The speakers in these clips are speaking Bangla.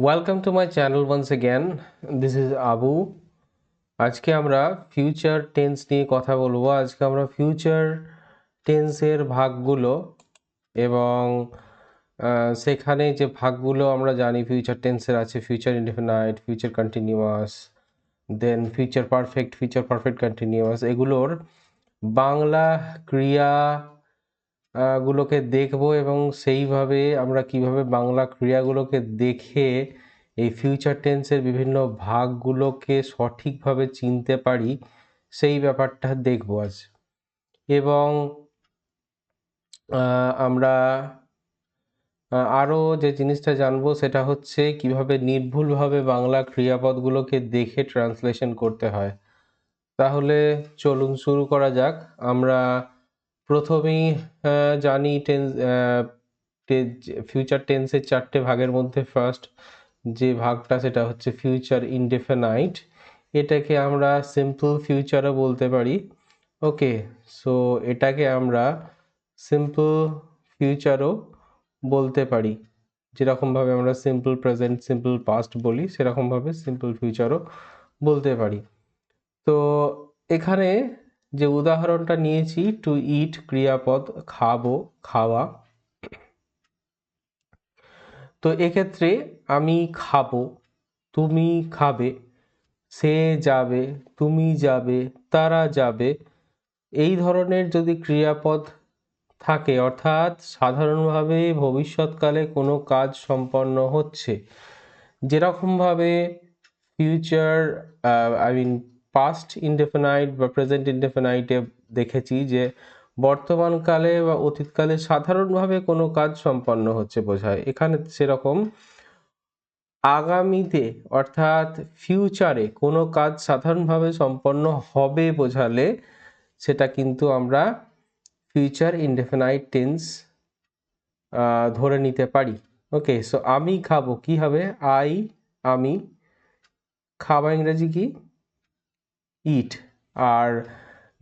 Welcome to my channel once again. This is Abu. আজকে আমরা ফিউচার টেন্স নিয়ে কথা বলবো। আজকে আমরা ফিউচার টেন্সের ভাগগুলো এবং সেখানে যে ভাগগুলো আমরা জানি ফিউচার টেন্সের আছে ফিউচার ইনডেফিনাইট, ফিউচার কন্টিনিউয়াস, দেন ফিউচার পারফেক্ট কন্টিনিউয়াস, এগুলোর বাংলা ক্রিয়া গুলোকে দেখব এবং সেইভাবে আমরা কিভাবে বাংলা ক্রিয়াগুলোকে দেখে এই ফিউচার টেন্সের বিভিন্ন ভাগগুলোকে সঠিকভাবে চিনতে পারি সেই ব্যাপারটা দেখব আজ। এবং আমরা আরও যে জিনিসটা জানবো সেটা হচ্ছে কিভাবে নির্ভুলভাবে বাংলা ক্রিয়াপদগুলোকে দেখে ট্রান্সলেশন করতে হয়। তাহলে চলুন শুরু করা যাক। আমরা প্রথমেই জানি ফিউচার টেন্সের চারটে ভাগের মধ্যে ফার্স্ট যে ভাগটা সেটা হচ্ছে ফিউচার ইনডেফিনাইট। এটাকে আমরা সিম্পল ফিউচারও বলতে পারি। ওকে, সো এটাকে আমরা সিম্পল ফিউচারও বলতে পারি। যেরকমভাবে আমরা সিম্পল প্রেজেন্ট, সিম্পল পাস্ট বলি, সেরকমভাবে সিম্পল ফিউচারও বলতে পারি। তো এখানে যে উদাহরণটা নিয়েছি, টু ইট ক্রিয়াপদ, খাবো, খাওয়া। তো এক্ষেত্রে আমি খাবো, তুমি খাবে, সে যাবে, তুমি যাবে, তারা যাবে, এই ধরনের যদি ক্রিয়াপদ থাকে, অর্থাৎ সাধারণভাবে ভবিষ্যৎকালে কোনো কাজ সম্পন্ন হচ্ছে, যেরকমভাবে ফিউচার পাস্ট ইনডেফিনাইট বা প্রেজেন্ট ইনডেফিনাইটে দেখেছি যে বর্তমানকালে বা অতীতকালে সাধারণভাবে কোনো কাজ সম্পন্ন হচ্ছে বোঝায়। এখানে সেরকম আগামীতে অর্থাৎ ফিউচারে কোনো কাজ সাধারণভাবে সম্পন্ন হবে বোঝালে সেটা কিন্তু আমরা ফিউচার ইনডেফিনাইট টেন্স ধরে নিতে পারি। ওকে, সো আমি খাবো কি হবে? আমি। খাওয়া ইংরেজি কি? ইট। আর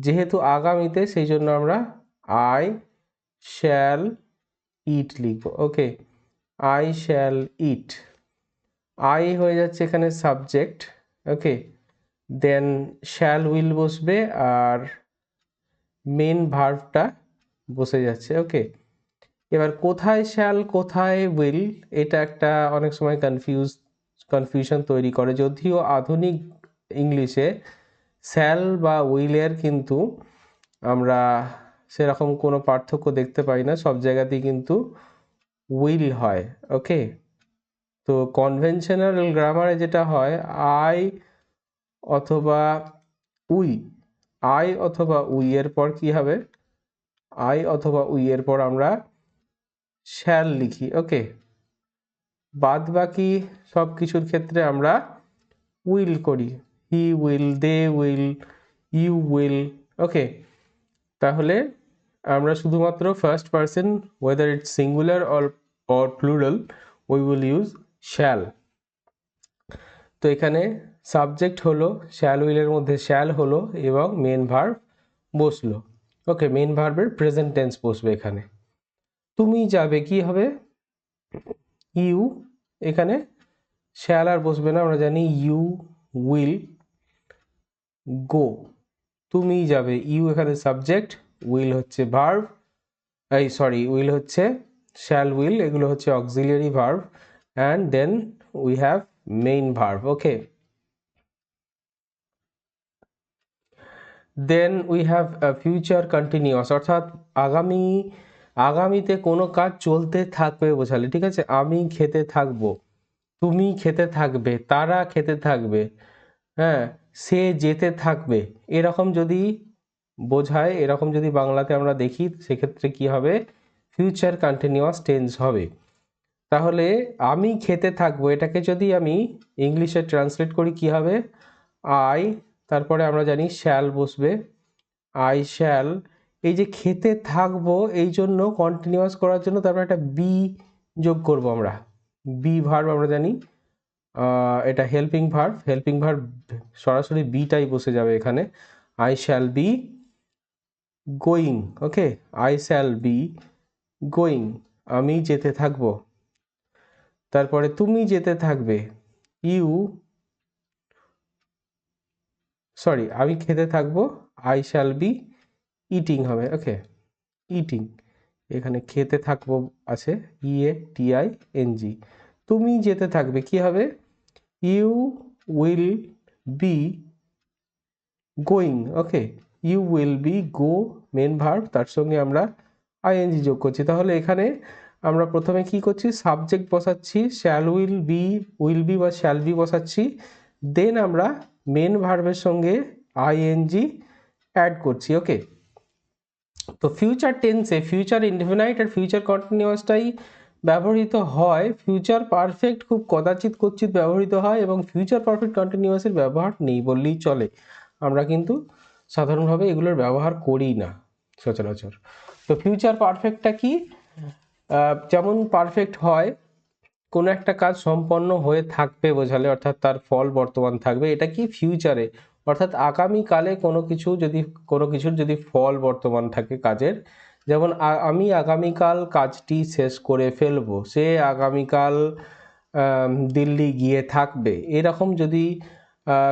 যেহেতু আগামীতে সেই জন্য আমরা আই শ্যাল ইট লিখব। Okay, I shall it. I হয়ে যাচ্ছে এখানে subject. Okay, then shall will বসবে আর মেন ভার্বটা বসে যাচ্ছে। ওকে, এবার কোথায় শ্যাল কোথায় উইল, এটা একটা অনেক সময় কনফিউশন তৈরি করে। যদিও আধুনিক ইংলিশে শ্যাল বা উইলের কিন্তু আমরা সেরকম কোনো পার্থক্য দেখতে পাই না, সব জায়গাতেই কিন্তু উইল হয়। ওকে, তো কনভেনশনাল গ্রামারে যেটা হয় আই অথবা উই, আই অথবা উই এর পর কি হবে? আই অথবা উই এর পর আমরা শ্যাল লিখি। ওকে, বাদ বাকি সব কিছুর ক্ষেত্রে আমরা উইল করি, he will, they will, you will. Okay, তাহলে আমরা শুধুমাত্র first person, whether it's singular or plural, we will use shall. তো এখানে সাবজেক্ট হলো, শ্যাল উইলের মধ্যে শ্যাল হলো এবং মেন ভার্ব বসলো। ওকে, মেন ভার্বের প্রেজেন্ট টেন্স বসবে এখানে। তুমি যাবে কি হবে? ইউ। এখানে শ্যাল আর বসবে না, আমরা জানি ইউ উইল গো। তুমি যাবে, ইউ এখানে সাবজেক্ট, উইল হচ্ছে ভার্ব, উইল হচ্ছে শ্যাল উইল, এগুলো হচ্ছে auxiliary verb, and then we have main verb. Okay, then we have future continuous, অর্থাৎ আগামীতে কোনো কাজ চলতে থাকবে বোঝালে। ঠিক আছে, আমি খেতে থাকবো, তুমি খেতে থাকবে, তারা খেতে থাকবে, হ্যাঁ, সে যেতে থাকবে, এরকম যদি বোঝায়, এরকম যদি বাংলাতে আমরা দেখি, সেক্ষেত্রে কি হবে? ফিউচার কন্টিনিউয়াস টেন্স হবে। তাহলে আমি খেতে থাকবো, এটাকে যদি আমি ইংলিশে ট্রান্সলেট করি কি হবে? আই, তারপরে আমরা জানি শ্যাল বসবে, আই শ্যাল। এই যে খেতে থাকবো, এই জন্য কন্টিনিউয়াস করার জন্য তারপর একটা বি যোগ করব আমরা। বি ভার্ব আমরা জানি এটা হেল্পিং ভার্ব, সরাসরি বিটাই বসে যাবে এখানে। I shall be going. Okay, I shall be going, আমি যেতে থাকবো। তারপরে তুমি যেতে থাকবে, আমি খেতে থাকবো, আই শ্যাল বি ইটিং হবে। ওকে, ইটিং, এখানে খেতে থাকবো আছে, EATING। তুমি যেতে থাকবে কি হবে, you will be going. Okay, you will be, go main verb, তার সঙ্গে আমরা আইএনজি যোগ করছি। তাহলে এখানে আমরা প্রথমে কি করছি, সাবজেক্ট বসাচ্ছি, উইল বি বা শ্যাল বি বসাচ্ছি, দেন আমরা মেন ভার্বের সঙ্গে আইএনজি অ্যাড করছি। ওকে, তো ফিউচার টেন্সে ফিউচার ইনডেফিনাইট আর ফিউচার কন্টিনিউয়াসটাই ব্যবহৃত হয়, ফিউচার পারফেক্ট খুব কদাচিৎ কচিৎ ব্যবহৃত হয়, এবং ফিউচার পারফেক্ট কন্টিনিউয়াসের ব্যবহার নেই বললেই চলে। আমরা কিন্তু সাধারণভাবে এগুলোর ব্যবহার করি না সচরাচর। তো ফিউচার পারফেক্টটা কি, যেমন পারফেক্ট হয় কোনো একটা কাজ সম্পন্ন হয়ে থাকবে বোঝালে, অর্থাৎ তার ফল বর্তমান থাকবে, এটা কি ফিউচারে, অর্থাৎ আগামীকালে কোনো কিছুর যদি ফল বর্তমান থাকে কাজের, যেমন আমি আগামীকাল কাজটি শেষ করে ফেলবো, সে আগামীকাল দিল্লি গিয়ে থাকবে, এরকম যদি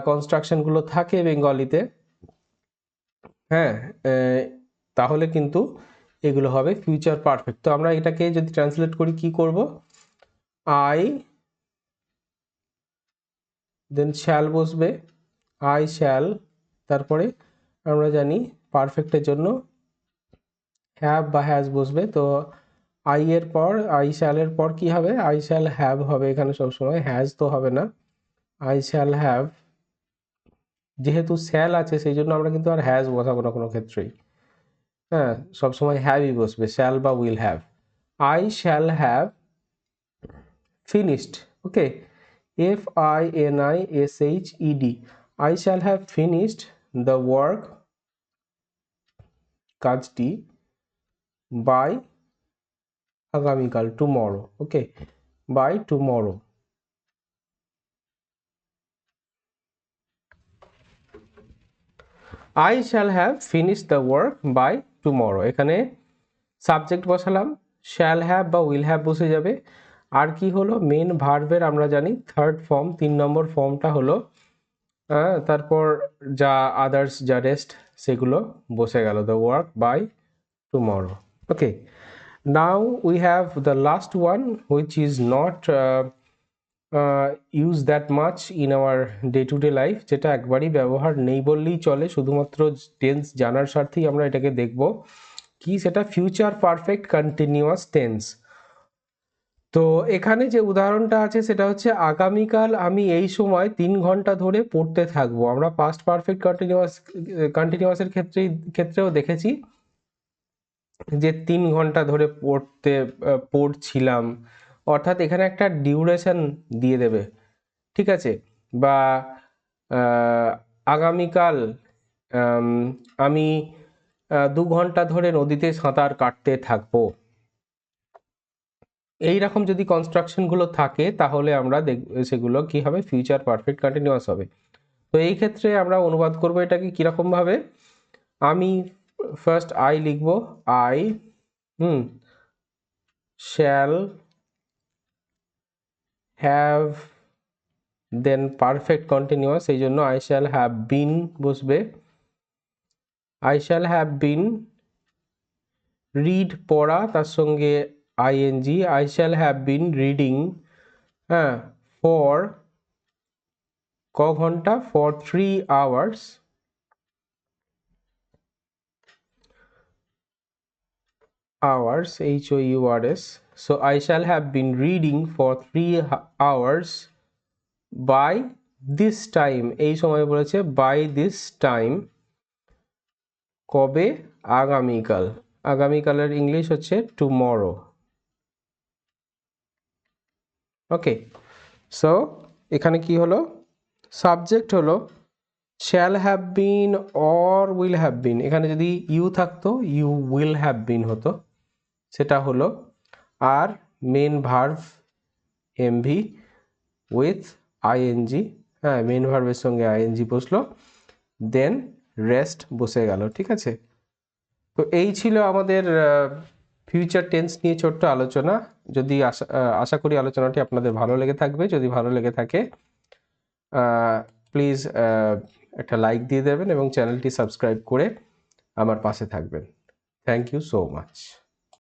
কনস্ট্রাকশনগুলো থাকে বেঙ্গলিতে, হ্যাঁ, তাহলে কিন্তু এগুলো হবে ফিউচার পারফেক্ট। তো আমরা এটাকে যদি ট্রান্সলেট করি কি করব, আই দেন শ্যাল বসবে, আই শ্যাল, তারপরে আমরা জানি পারফেক্টের জন্য হ্যাভ বা হ্যাজ বসবে, তো আই এর পর, আই শ্যালের পর কি হবে, আই শ্যাল হ্যাভ হবে এখানে সবসময়, হ্যাজ তো হবে না, আই শ্যাল হ্যাভ, যেহেতু শ্যাল আছে সেই জন্য আমরা কিন্তু আর হ্যাজ বসাবো না কোনো ক্ষেত্রেই, হ্যাঁ, সবসময় হ্যাভই বসবে, শ্যাল বা will have. I shall have finished, okay, FINISHED, I shall have finished the work, কাজটি, by আগামীকাল, tomorrow, okay, by tomorrow। I shall have finished the work by tomorrow, এখানে সাবজেক্ট বসালাম, শ্যাল হ্যাভ বা উইল হ্যাভ বসে যাবে, আর কি হলো, মেন ভার্বের আমরা জানি থার্ড ফর্ম, 3 নম্বর ফর্মটা হলো, তারপর যা আদার্স যা রেস্ট সেগুলো বসে গেল, the work by tomorrow. Okay, now we have the last one which is not use that much in our day to day life, যেটা একবারই ব্যবহার নেই বললেই চলে, শুধুমাত্র টেন্স জানার স্বার্থেই আমরা এটাকে দেখব, কি সেটা ফিউচার পারফেক্ট কন্টিনিউয়াস টেন্স। তো এখানে যে উদাহরণটা আছে সেটা হচ্ছে, আগামীকাল আমি এই সময় 3 ঘন্টা ধরে পড়তে থাকবো। আমরা পাস্ট পারফেক্ট কন্টিনিউয়াসের ক্ষেত্রেও দেখেছি যে 3 ঘন্টা ধরে পড়ছিলাম, অর্থাৎ এখানে একটা ডিউরেশন দিয়ে দেবে, ঠিক আছে, বা আগামীকাল আমি 2 ঘন্টা ধরে নদীতে সাঁতার কাটতে থাকবো, এইরকম যদি কনস্ট্রাকশনগুলো থাকে তাহলে আমরা সেগুলো কি হবে, ফিউচার পারফেক্ট কন্টিনিউয়াস হবে। তো এই ক্ষেত্রে আমরা অনুবাদ করব এটাকে কিরকম ভাবে, আমি ফার্স্ট আই লিখব, I shall have, then perfect continuous, এই জন্য আই শ্যাল হ্যাভ বিন বসবে, I shall have been, read পড়া, তার সঙ্গে ING, I shall have been reading, হ্যাঁ, ফর ক ঘন্টা, for 3 hours, HOURS, so I shall have been reading for 3 hours by this time, এই সময় বলেছে by this time, কবে, আগামীকাল, আগামীকালের ইংলিশ হচ্ছে টুমরো। ওকে, সো এখানে কি হলো, সাবজেক্ট হলো shall have been or will have been, এখানে যদি ইউ থাকতো ইউ উইল হ্যাভ বিন হতো, সেটা হলো, আর main verb MV with ING, হ্যাঁ, মেন ভার্বের সঙ্গে আইএনজি বসলো, দেন রেস্ট বসে গেল, ঠিক আছে। তো এই ছিল আমাদের ফিউচার টেন্স নিয়ে ছোট্ট আলোচনা। যদি আশা করি আলোচনাটি আপনাদের ভালো লেগে থাকবে। যদি ভালো লেগে থাকে প্লিজ একটা লাইক দিয়ে দেবেন এবং চ্যানেলটি সাবস্ক্রাইব করে আমার পাশে থাকবেন। Thank you so much.